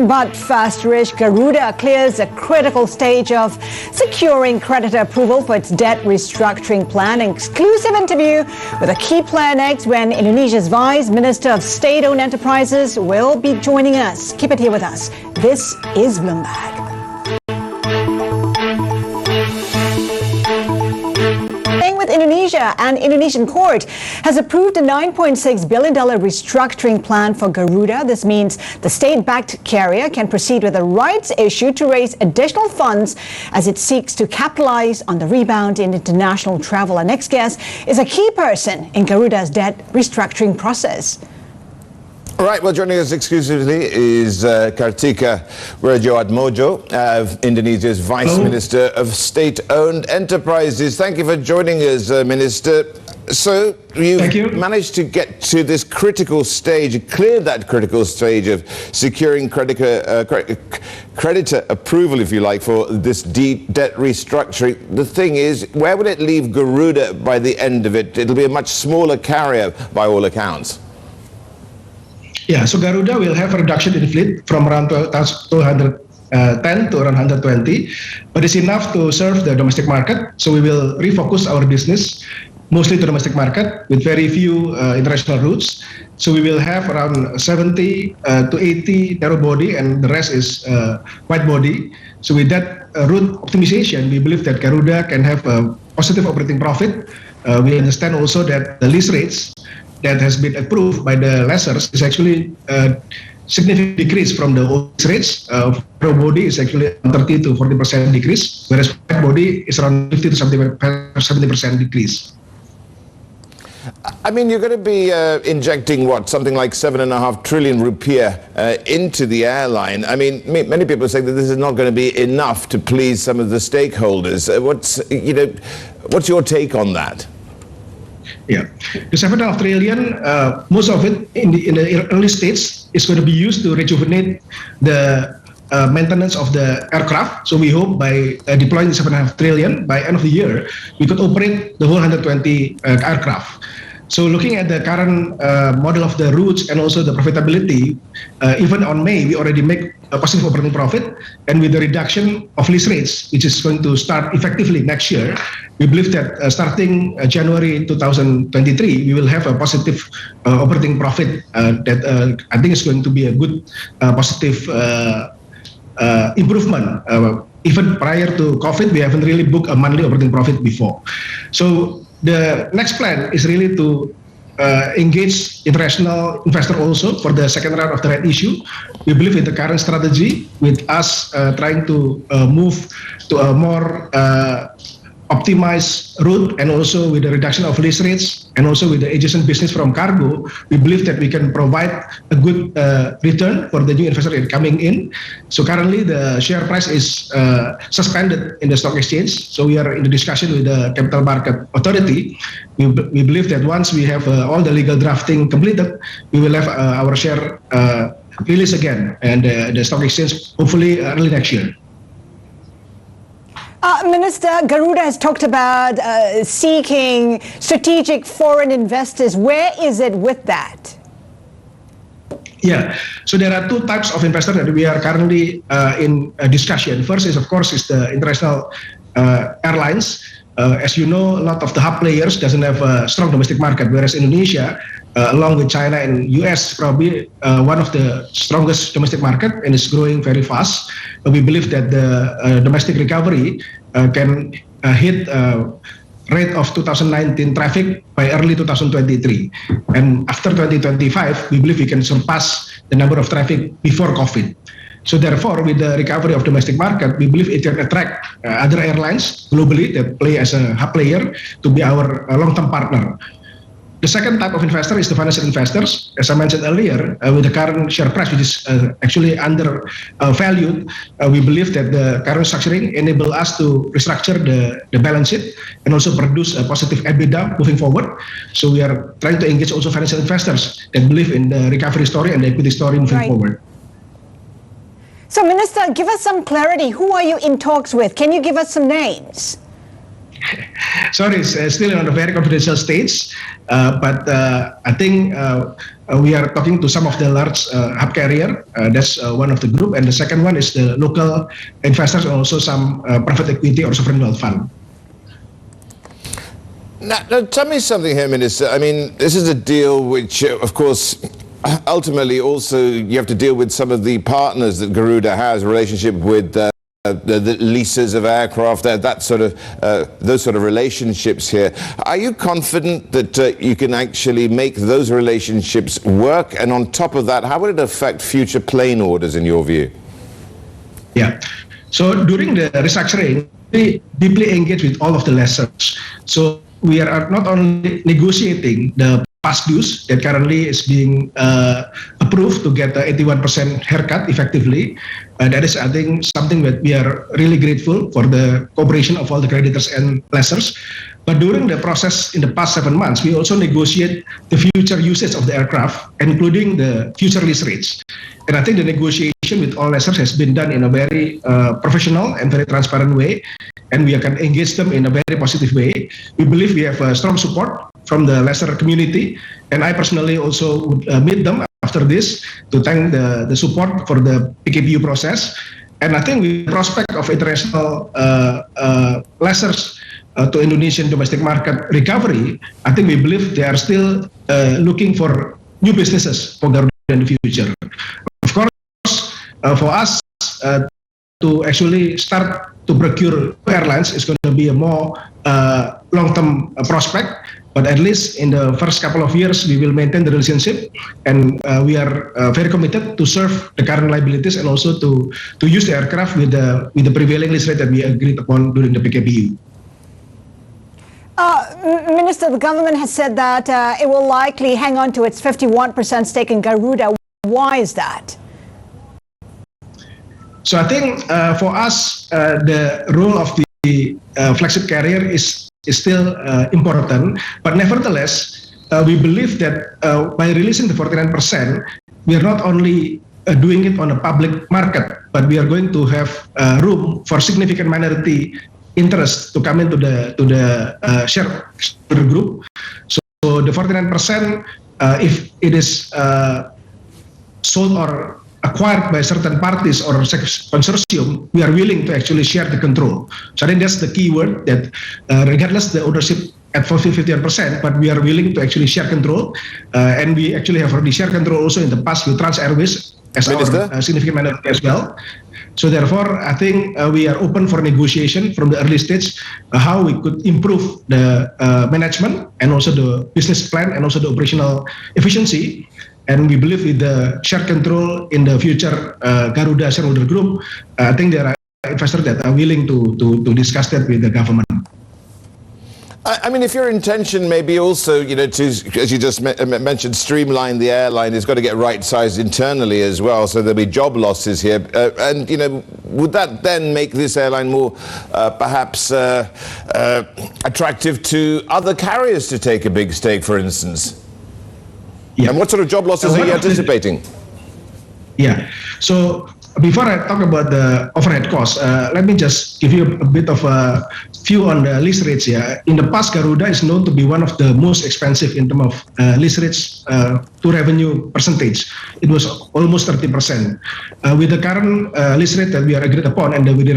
But first, Garuda clears a critical stage of securing creditor approval for its debt restructuring plan. An exclusive interview with a key player next when Indonesia's Vice Minister of State-Owned Enterprises will be joining us. Keep it here with us. This is Bloomberg. Indonesia, an Indonesian court has approved a $9.6 billion restructuring plan for Garuda. This means the state-backed carrier can proceed with a rights issue to raise additional funds as it seeks to capitalize on the rebound in international travel. Our next guest is a key person in Garuda's debt restructuring process. All right, well, joining us exclusively is Kartika Wiradjoatmojo, Indonesia's Vice Minister of State-Owned Enterprises. Thank you for joining us, Minister. So you've managed to get to this critical stage, cleared that critical stage of securing creditor approval, if you like, for this debt restructuring. The thing is, where will it leave Garuda by the end of it? It'll be a much smaller carrier by all accounts. Yeah, so Garuda will have a reduction in fleet from around 210 to around 120, but it's enough to serve the domestic market. So we will refocus our business mostly to domestic market with very few international routes. So we will have around 70 to 80 narrow body, and the rest is wide body. So with that route optimization, we believe that Garuda can have a positive operating profit. We understand also that the lease rates that has been approved by the lessors is actually significantly decreased from the old rates. Narrow body is actually 30 to 40% decrease, whereas wide body is around 50 to 70% decrease. I mean, you're going to be injecting, what, something like 7.5 trillion rupiah into the airline. I mean, many people say that this is not going to be enough to please some of the stakeholders. What's your take on that? Yeah, the 7.5 trillion, most of it in the early stage is going to be used to rejuvenate the maintenance of the aircraft. So we hope by deploying the 7.5 trillion, by end of the year, we could operate the whole 120 aircraft. So looking at the current model of the routes and also the profitability, even on May, we already make a positive operating profit. And with the reduction of lease rates, which is going to start effectively next year, we believe that starting January 2023, we will have a positive operating profit that I think is going to be a good positive improvement. Even prior to COVID, we haven't really booked a monthly operating profit before. So the next plan is really to engage international investor also for the second round of the right issue. We believe in the current strategy with us trying to move to a more optimized route, and also with the reduction of lease rates and also with the adjacent business from cargo, we believe that we can provide a good return for the new investor coming in. So currently the share price is suspended in the stock exchange. So we are in the discussion with the Capital Market Authority. We believe that once we have all the legal drafting completed, we will have our share release again, and the stock exchange hopefully early next year. Minister, Garuda has talked about seeking strategic foreign investors. Where is it with that? Yeah, so there are two types of investors that we are currently in discussion. First is, of course, is the international airlines. As you know, a lot of the hub players doesn't have a strong domestic market, whereas Indonesia, along with China and US, probably one of the strongest domestic market, and is growing very fast. We believe that the domestic recovery can hit rate of 2019 traffic by early 2023. And after 2025, we believe we can surpass the number of traffic before COVID. So therefore, with the recovery of domestic market, we believe it can attract other airlines globally that play as a hub player to be our long-term partner. The second type of investor is the financial investors. As I mentioned earlier, with the current share price, which is actually undervalued, we believe that the current structuring enable us to restructure the balance sheet and also produce a positive EBITDA moving forward. So we are trying to engage also financial investors that believe in the recovery story and the equity story moving forward. So, Minister, give us some clarity. Who are you in talks with? Can you give us some names? Sorry, it's still on a very confidential stage. But I think we are talking to some of the large hub carrier. That's one of the group, and the second one is the local investors and also some private equity or sovereign wealth fund. Now, tell me something here, Minister. I mean, this is a deal which, of course, ultimately also you have to deal with some of the partners that Garuda has, a relationship with the leases of aircraft, that sort of those sort of relationships here. Are you confident that you can actually make those relationships work? And on top of that, how would it affect future plane orders in your view? Yeah. So during the restructuring, we deeply engage with all of the lessors. So we are not only negotiating the past dues that currently is being approved to get the 81% haircut effectively. That is, I think, something that we are really grateful for the cooperation of all the creditors and lessors. But during the process in the past 7 months, we also negotiate the future usage of the aircraft, including the future lease rates. And I think the negotiation with all lessors has been done in a very professional and very transparent way. And we can engage them in a very positive way. We believe we have strong support from the lessor community, and I personally also would meet them after this to thank the support for the PKPU process. And I think with the prospect of international lessors to Indonesian domestic market recovery, I think we believe they are still looking for new businesses for Garuda in the future. Of course, for us to actually start to procure airlines is going to be a more long-term prospect. But at least in the first couple of years, we will maintain the relationship, and we are very committed to serve the current liabilities and also to use the aircraft with the prevailing lease rate that we agreed upon during the PKPU. Minister, the government has said that it will likely hang on to its 51% stake in Garuda. Why is that? So I think for us, the role of the flagship carrier is still important, but nevertheless, we believe that by releasing the 49%, we are not only doing it on a public market, but we are going to have room for significant minority interest to come into the shareholder group. So the 49%, if it is sold or acquired by certain parties or consortium, we are willing to actually share the control. So I think that's the key word, that regardless the ownership at 51%, but we are willing to actually share control. And we actually have already shared control also in the past with Trans Airways as Minister? Our significant minority as well. So therefore, I think we are open for negotiation from the early stage, how we could improve the management and also the business plan and also the operational efficiency. And we believe with the shared control in the future Garuda shareholder group, I think there are investors that are willing to discuss that with the government. I mean, if your intention may be also, to, as you just mentioned, streamline the airline, it's got to get right-sized internally as well, so there'll be job losses here. And, would that then make this airline more, perhaps, attractive to other carriers to take a big stake, for instance? Yeah. And what sort of job losses are you anticipating? Yeah. So before I talk about the overhead costs, let me just give you a bit of a view on the lease rates here. In the past, Garuda is known to be one of the most expensive in terms of lease rates to revenue percentage. It was almost 30%. With the current lease rate that we are agreed upon and with the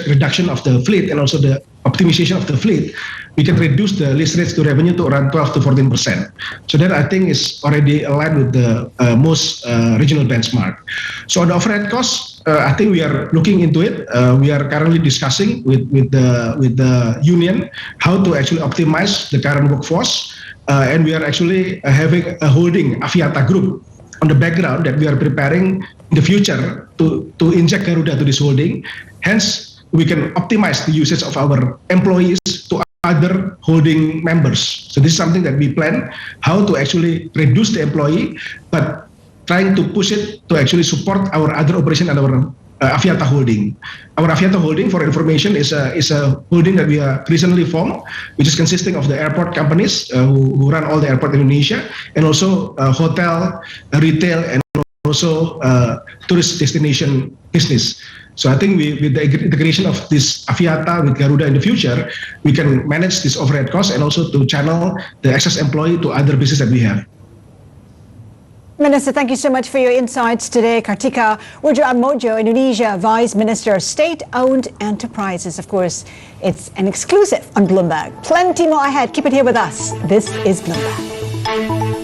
reduction of the fleet and also the optimization of the fleet, we can reduce the lease rates to revenue to around 12 to 14%. So that I think is already aligned with the most regional benchmark. So on the overhead costs, I think we are looking into it. We are currently discussing with the union how to actually optimize the current workforce, and we are actually having a holding Aviata group on the background that we are preparing in the future to inject Garuda to this holding. Hence, we can optimize the usage of our employees to other holding members. So this is something that we plan, how to actually reduce the employee, but trying to push it to actually support our other operation and our Aviata holding. Our Aviata holding, for information, is a holding that we are recently formed, which is consisting of the airport companies who run all the airport in Indonesia, and also hotel, retail, and also tourist destination business. So I think with the integration of this Aviata with Garuda in the future, we can manage this overhead cost and also to channel the excess employee to other business that we have. Minister, thank you so much for your insights today. Kartika Widjoatmojo, Indonesia Vice Minister of State-Owned Enterprises. Of course, it's an exclusive on Bloomberg. Plenty more ahead. Keep it here with us. This is Bloomberg.